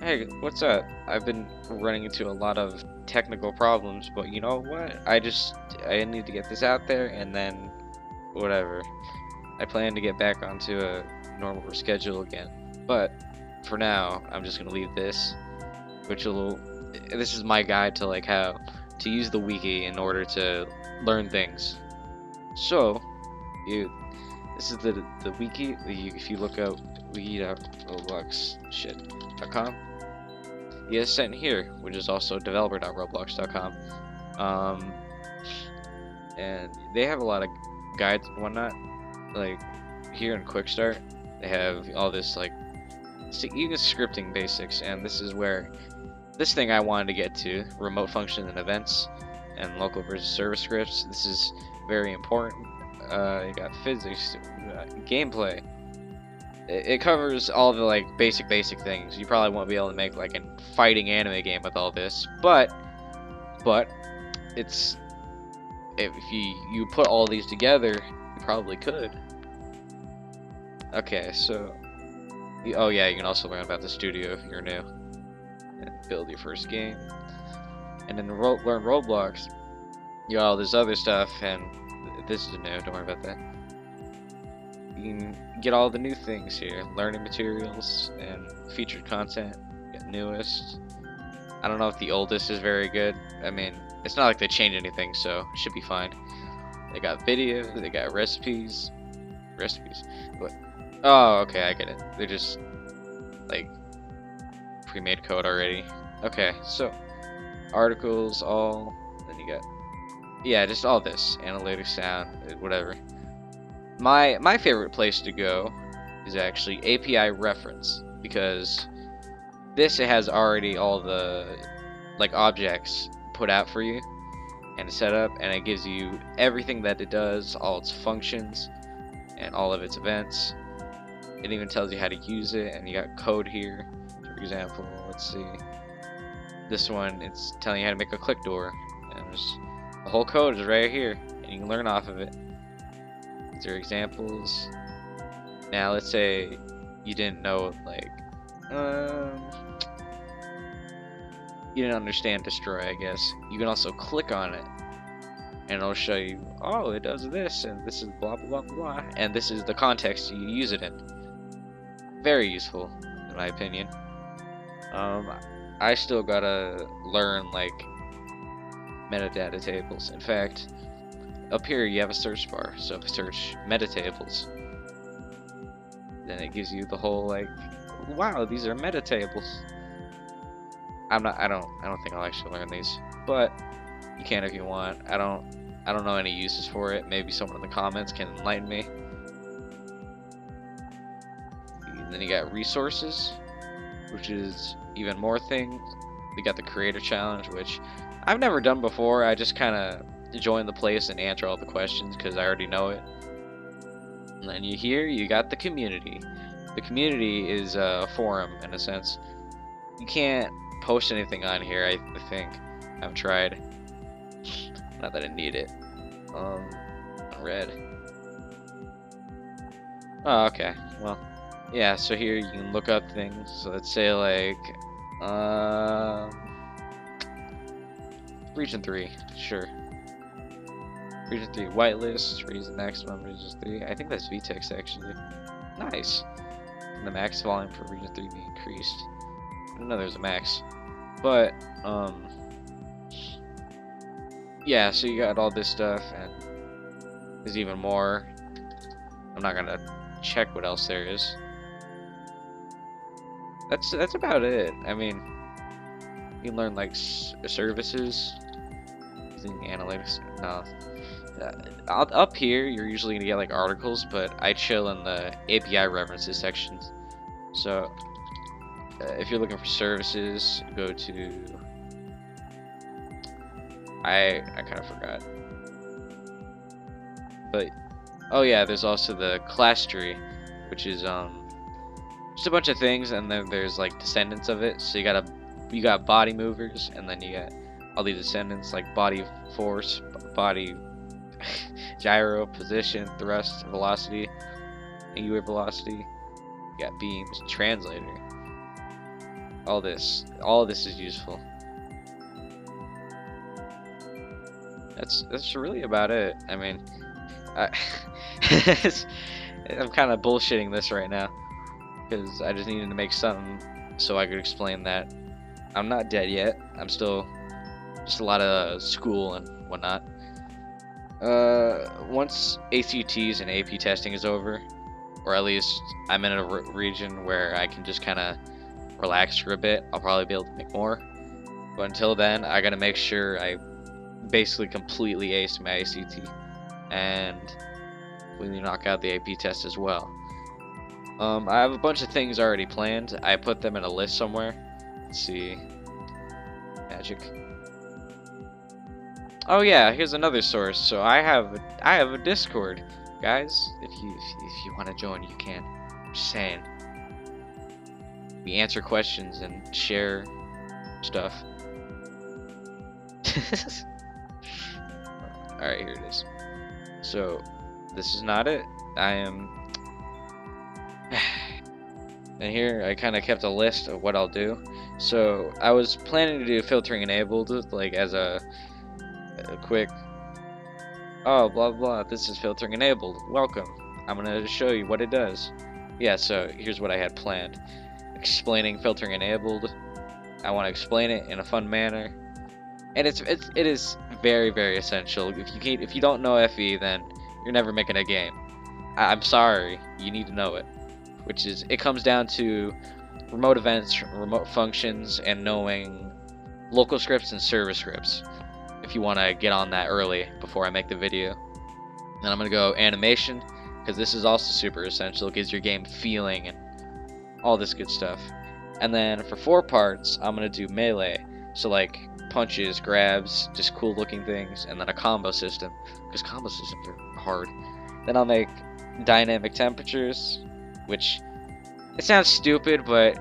Hey, what's up? I've been running into a lot of technical problems, but you know what? I need to get this out there and then whatever. I plan to get back onto a normal schedule again. But for now, I'm just gonna leave this, which will this is my guide to like how to use the wiki in order to learn things. So, you this is the wiki. If you look up wiki.roblox.com, he is sent here, which is also developer.roblox.com. Um, and they have a lot of guides and whatnot. Like here in Quick Start, they have all this like even scripting basics, and this is where this thing I wanted to get to: remote functions and events, and local versus server scripts. This is very important. You got physics, gameplay. It covers all the like basic things. You probably won't be able to make like a fighting anime game with all this, but it's if you put all these together, you probably could. Okay, so oh yeah, you can also learn about the studio if you're new and build your first game, and then learn Roblox. You got all this other stuff, and this is new. Don't worry about that. You can get all the new things here, learning materials and featured content, get newest. I don't know if the oldest is very good. I mean, it's not like they changed anything, so it should be fine. They got videos, they got recipes. What? Oh, okay, I get it. They're just like pre-made code already. Okay, so articles, all. Then you got just all this analytics, sound, whatever. My favorite place to go is actually API reference, because this it has already all the like objects put out for you and set up, and it gives you everything that it does, all its functions and all of its events. It even tells you how to use it, and you got code here. For example, let's see, this one, it's telling you how to make a click door, and the whole code is right here, and you can learn off of it. These are examples. Now let's say you didn't know, like you didn't understand destroy, I guess. You can also click on it and it'll show you, oh, it does this, and this is blah blah blah blah, and this is the context you use it in. Very useful, in my opinion. I still gotta learn like metadata tables. In fact, up here you have a search bar, so if you search metatables, then it gives you the whole like, wow, these are metatables. I don't think I'll actually learn these, but you can if you want. I don't know any uses for it. Maybe someone in the comments can enlighten me. And then you got resources, which is even more things. We got the creator challenge, which I've never done before. I just kind of join the place and answer all the questions because I already know it. And then you got the community. The community is a forum in a sense. You can't post anything on here, I think. I've tried. Not that I need it. Red. Oh, okay. Well, yeah, so here you can look up things. So let's say like Region 3, sure. Region 3 whitelist, raise the maximum Region 3. I think that's VTEX actually. Nice. And the max volume for Region 3 be increased. I didn't know there's a max. But yeah, so you got all this stuff, and there's even more. I'm not gonna check what else there is. That's about it. I mean, you can learn like services using analytics. No, up here you're usually gonna get like articles, but I chill in the API references sections. So if you're looking for services, go to I kind of forgot, but oh yeah, there's also the class tree, which is just a bunch of things, and then there's like descendants of it. So you got body movers, and then you got all these descendants like body force, body gyro, position, thrust, velocity, angular velocity. You got beams, translator. All this is useful. That's really about it. I mean, I, I'm kind of bullshitting this right now because I just needed to make something so I could explain that I'm not dead yet. I'm still just a lot of school and whatnot. Once ACTs and AP testing is over, or at least I'm in a region where I can just kind of relax for a bit, I'll probably be able to make more. But until then, I gotta make sure I basically completely ace my ACT and completely knock out the AP test as well. I have a bunch of things already planned. I put them in a list somewhere. Let's see. Magic. Oh yeah, here's another source. So I have a Discord, guys. If you want to join, you can. I'm just saying. We answer questions and share stuff. Alright, here it is. So, this is not it. I am... And here, I kind of kept a list of what I'll do. So, I was planning to do filtering enabled, like, as a quick... Oh, blah, blah, this is filtering enabled. Welcome. I'm gonna show you what it does. Yeah, so, here's what I had planned. Explaining filtering enabled. I want to explain it in a fun manner. And it is very, very essential. If you don't know FE, then you're never making a game. I'm sorry, you need to know it. Which is, it comes down to remote events, remote functions, and knowing local scripts and server scripts. If you want to get on that early before I make the video. Then I'm gonna go animation, because this is also super essential. It gives your game feeling and all this good stuff. And then for 4 parts, I'm gonna do melee. So like punches, grabs, just cool looking things, and then a combo system, because combo systems are hard. Then I'll make dynamic temperatures, which it sounds stupid, but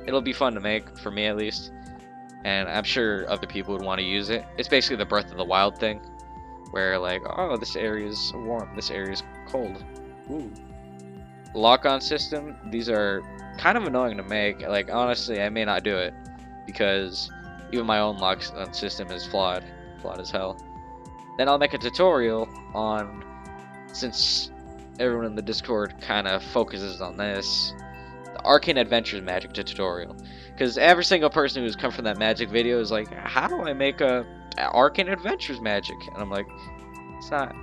it'll be fun to make, for me at least. And I'm sure other people would want to use it. It's basically the Breath of the Wild thing, where like, oh, this area's warm, this area's cold. Ooh. Lock-on system, these are kind of annoying to make. Like, honestly, I may not do it, because even my own lock-on system is flawed as hell. Then I'll make a tutorial on, since everyone in the Discord kind of focuses on this, the Arcane Adventures Magic tutorial. Because every single person who's come from that magic video is like, how do I make a Arcane Adventures Magic? And I'm like, it's not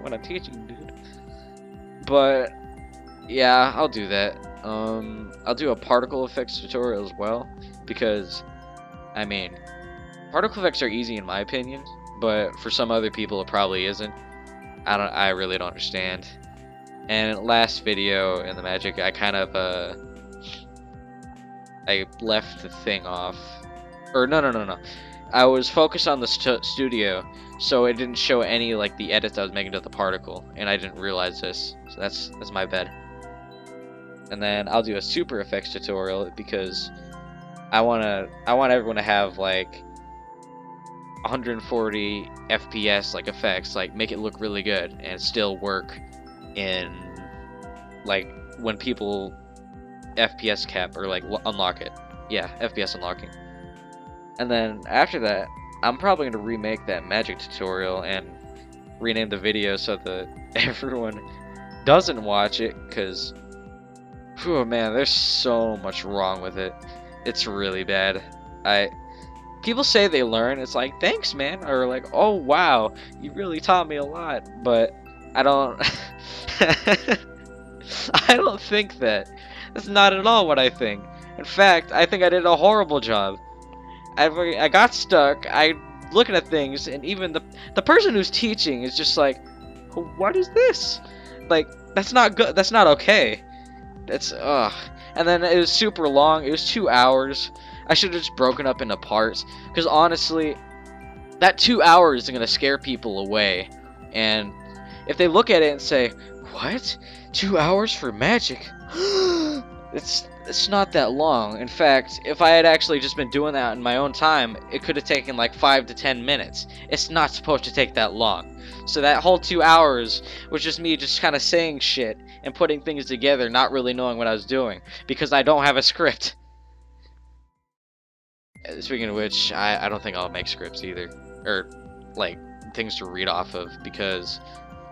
what I'm teaching, dude. But yeah, I'll do that. I'll do a particle effects tutorial as well, because I mean, particle effects are easy in my opinion, but for some other people it probably isn't. I really don't understand. And last video in the magic, I kind of I left the thing off, or no. I was focused on the studio, so it didn't show any like the edits I was making to the particle, and I didn't realize this, so that's my bad. And then I'll do a super effects tutorial, because I want everyone to have like 140 FPS like effects, like make it look really good and still work in like when people FPS cap or like unlock it. Yeah, FPS unlocking. And then after that, I'm probably going to remake that magic tutorial and rename the video so that everyone doesn't watch it, because oh man, there's so much wrong with it. It's really bad. People say they learn, it's like, thanks man, or like, oh wow, you really taught me a lot, but I don't I don't think that. That's not at all what I think. In fact, I think I did a horrible job. I got stuck, I looking at things, and even the person who's teaching is just like, what is this? Like, that's not good, that's not okay. That's, ugh. And then it was super long, it was 2 hours. I should have just broken up into parts, because honestly, that 2 hours is going to scare people away. And if they look at it and say, what? 2 hours for magic? It's not that long. In fact, if I had actually just been doing that in my own time, it could have taken like 5 to 10 minutes. It's not supposed to take that long. So that whole 2 hours was just me just kind of saying shit and putting things together, not really knowing what I was doing, because I don't have a script. Speaking of which, I don't think I'll make scripts either, or like things to read off of, because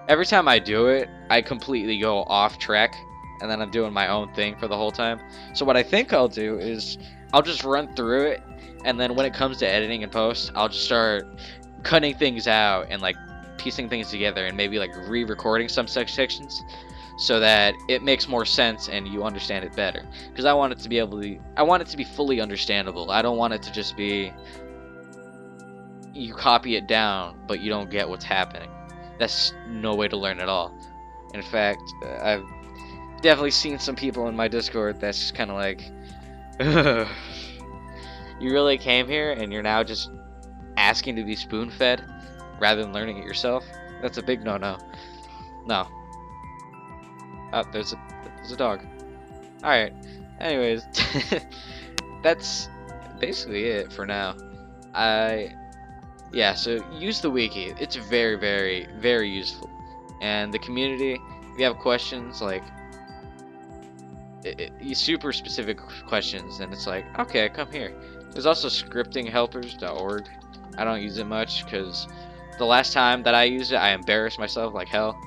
every time I do it, I completely go off track, and then I'm doing my own thing for the whole time. So what I think I'll do is I'll just run through it, and then when it comes to editing and post, I'll just start cutting things out and like piecing things together, and maybe like re-recording some sections so that it makes more sense and you understand it better. Because I want it to be I want it to be fully understandable. I don't want it to just be you copy it down, but you don't get what's happening. That's no way to learn at all. In fact, I've definitely seen some people in my Discord that's just kind of like, you really came here and you're now just asking to be spoon-fed rather than learning it yourself? That's a big no-no. No. Oh, there's a dog. Alright. Anyways, that's basically it for now. Yeah, so use the wiki. It's very, very, very useful. And the community, if you have questions, like, super specific questions, and it's like, okay, come here. There's also scriptinghelpers.org. I don't use it much, because the last time that I used it, I embarrassed myself like hell.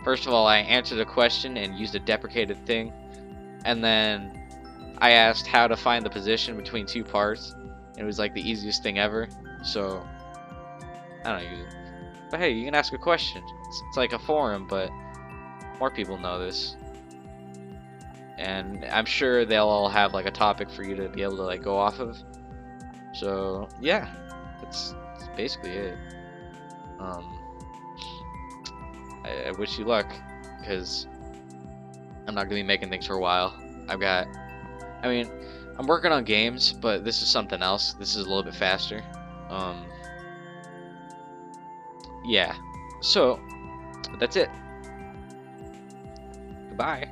First of all, I answered a question and used a deprecated thing, and then I asked how to find the position between two parts. It was like the easiest thing ever, so I don't use it. But hey, you can ask a question. It's like a forum, but more people know this. And I'm sure they'll all have like a topic for you to be able to like go off of. So yeah, that's basically it. I wish you luck, because I'm not gonna be making things for a while. I'm working on games, but this is something else. This is a little bit faster. Yeah. So that's it. Goodbye.